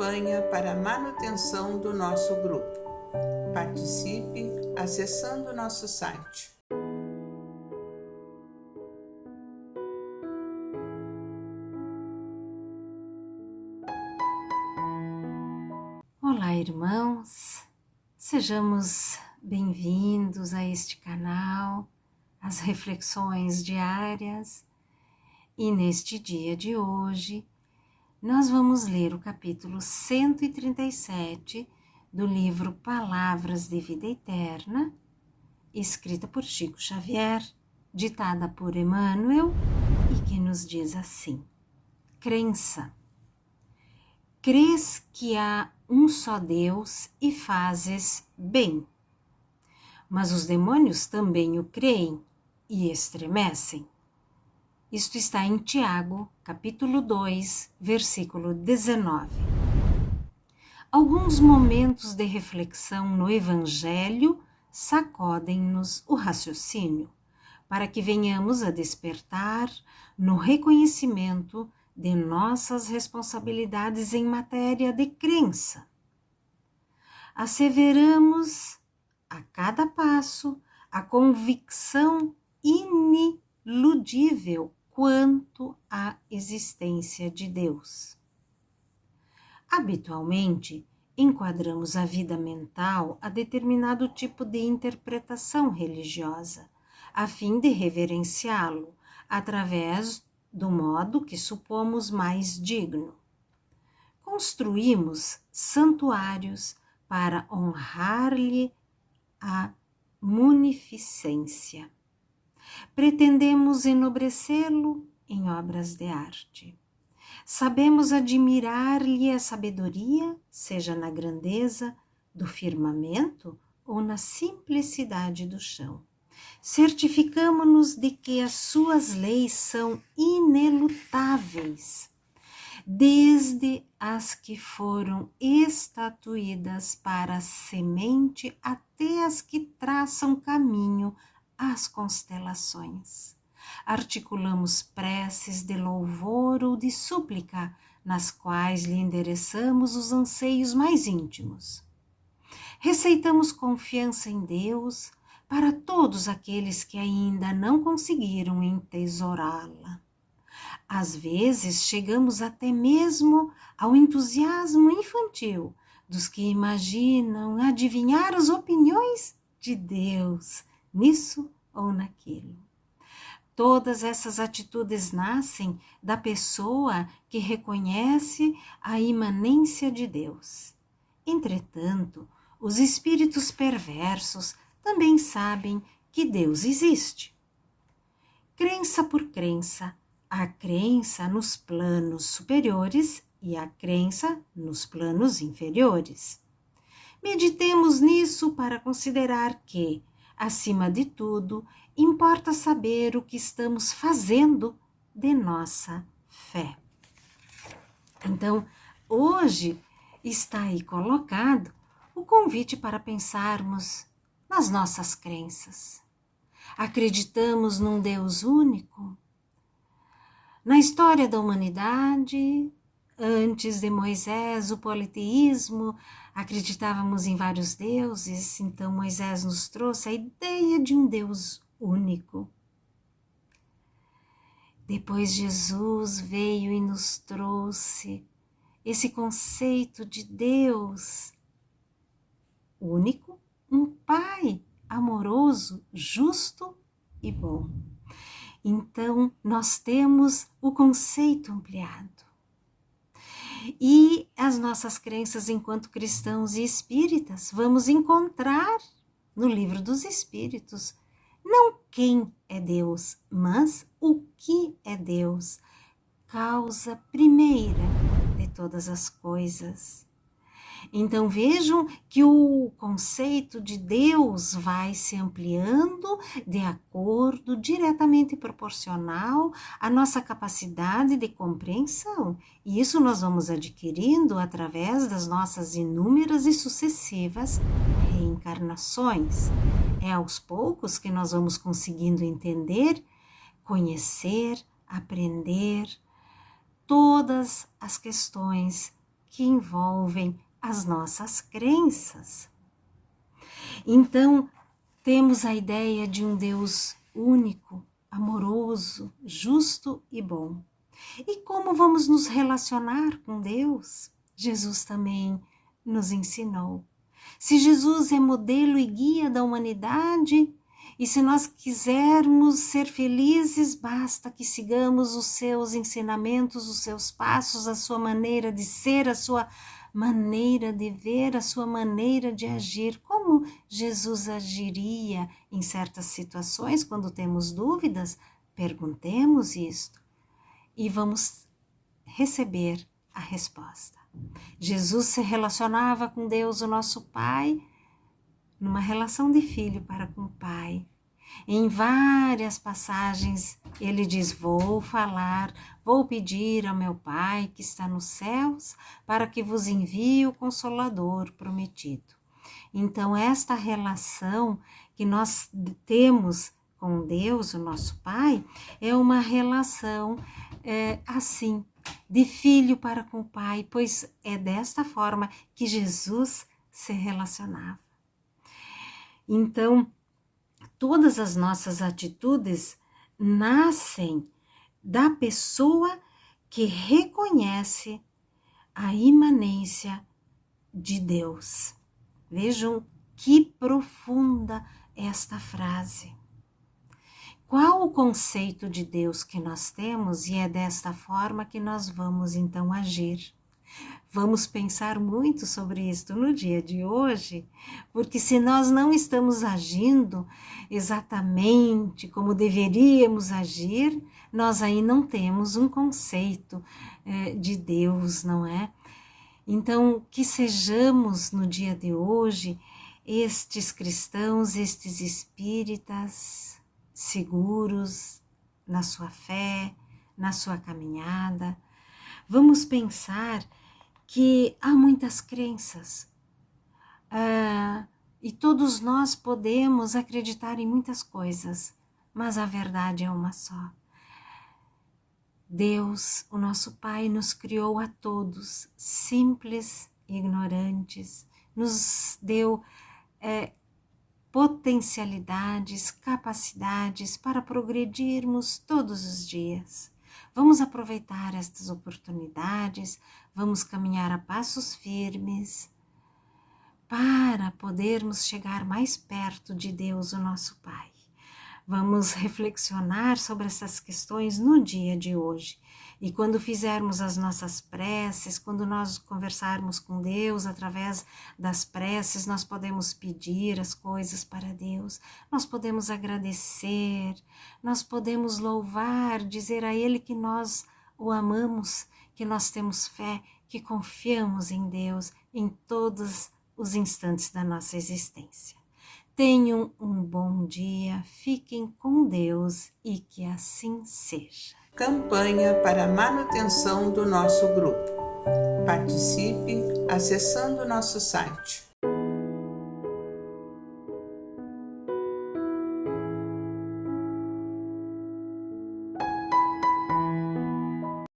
campanha para a manutenção do nosso grupo. Participe acessando nosso site. Olá, irmãos, sejamos bem-vindos a este canal, as reflexões diárias, e neste dia de hoje nós vamos ler o capítulo 137 do livro Palavras de Vida Eterna, escrita por Chico Xavier, ditada por Emmanuel, e que nos diz assim: crença. Crês que há um só Deus e fazes bem. Mas os demônios também o creem e estremecem. Isto está em Tiago, capítulo 2, versículo 19. Alguns momentos de reflexão no Evangelho sacodem-nos o raciocínio, para que venhamos a despertar no reconhecimento de nossas responsabilidades em matéria de crença. Asseveramos a cada passo a convicção iniludível quanto à existência de Deus. Habitualmente, enquadramos a vida mental a determinado tipo de interpretação religiosa, a fim de reverenciá-lo através do modo que supomos mais digno. Construímos santuários para honrar-lhe a munificência. Pretendemos enobrecê-lo em obras de arte. Sabemos admirar-lhe a sabedoria, seja na grandeza do firmamento ou na simplicidade do chão. Certificamo-nos de que as suas leis são inelutáveis, desde as que foram estatuídas para a semente até as que traçam caminho às constelações. Articulamos preces de louvor ou de súplica, nas quais lhe endereçamos os anseios mais íntimos. Receitamos confiança em Deus para todos aqueles que ainda não conseguiram entesourá-la. Às vezes chegamos até mesmo ao entusiasmo infantil dos que imaginam adivinhar as opiniões de Deus nisso ou naquilo. Todas essas atitudes nascem da pessoa que reconhece a imanência de Deus. Entretanto, os espíritos perversos também sabem que Deus existe. Crença por crença, a crença nos planos superiores e a crença nos planos inferiores. Meditemos nisso para considerar que, acima de tudo, importa saber o que estamos fazendo de nossa fé. Então, hoje está aí colocado o convite para pensarmos nas nossas crenças. Acreditamos num Deus único? Na história da humanidade, antes de Moisés, o politeísmo, acreditávamos em vários deuses, então Moisés nos trouxe a ideia de um Deus único. Depois Jesus veio e nos trouxe esse conceito de Deus único, um Pai amoroso, justo e bom. Então, nós temos o conceito ampliado. E as nossas crenças enquanto cristãos e espíritas vamos encontrar no Livro dos Espíritos não quem é Deus, mas o que é Deus, causa primeira de todas as coisas. Então vejam que o conceito de Deus vai se ampliando de acordo diretamente proporcional à nossa capacidade de compreensão. E isso nós vamos adquirindo através das nossas inúmeras e sucessivas reencarnações. É aos poucos que nós vamos conseguindo entender, conhecer, aprender todas as questões que envolvem as nossas crenças. Então, temos a ideia de um Deus único, amoroso, justo e bom. E como vamos nos relacionar com Deus? Jesus também nos ensinou. Se Jesus é modelo e guia da humanidade, e se nós quisermos ser felizes, basta que sigamos os seus ensinamentos, os seus passos, a sua maneira de ser, a sua maneira de ver, a sua maneira de agir. Como Jesus agiria em certas situações, quando temos dúvidas? Perguntemos isto e vamos receber a resposta. Jesus se relacionava com Deus, o nosso Pai, numa relação de filho para com o Pai. Em várias passagens ele diz: vou pedir ao meu Pai que está nos céus para que vos envie o Consolador prometido. Então esta relação que nós temos com Deus, o nosso Pai, é uma relação assim, de filho para com o Pai, pois é desta forma que Jesus se relacionava. Então, todas as nossas atitudes nascem da pessoa que reconhece a imanência de Deus. Vejam que profunda esta frase. Qual o conceito de Deus que nós temos? E é desta forma que nós vamos então agir. Vamos pensar muito sobre isso no dia de hoje, porque se nós não estamos agindo exatamente como deveríamos agir, nós aí não temos um conceito de Deus, não é? Então, que sejamos no dia de hoje estes cristãos, estes espíritas seguros na sua fé, na sua caminhada. Vamos pensar que há muitas crenças e todos nós podemos acreditar em muitas coisas, mas a verdade é uma só. Deus, o nosso Pai, nos criou a todos, simples e ignorantes, nos deu potencialidades, capacidades para progredirmos todos os dias. Vamos aproveitar estas oportunidades, vamos caminhar a passos firmes para podermos chegar mais perto de Deus, o nosso Pai. Vamos reflexionar sobre essas questões no dia de hoje. E quando fizermos as nossas preces, quando nós conversarmos com Deus através das preces, nós podemos pedir as coisas para Deus, nós podemos agradecer, nós podemos louvar, dizer a Ele que nós o amamos, que nós temos fé, que confiamos em Deus em todos os instantes da nossa existência. Tenham um bom dia, fiquem com Deus e que assim seja. Campanha para a manutenção do nosso grupo. Participe acessando nosso site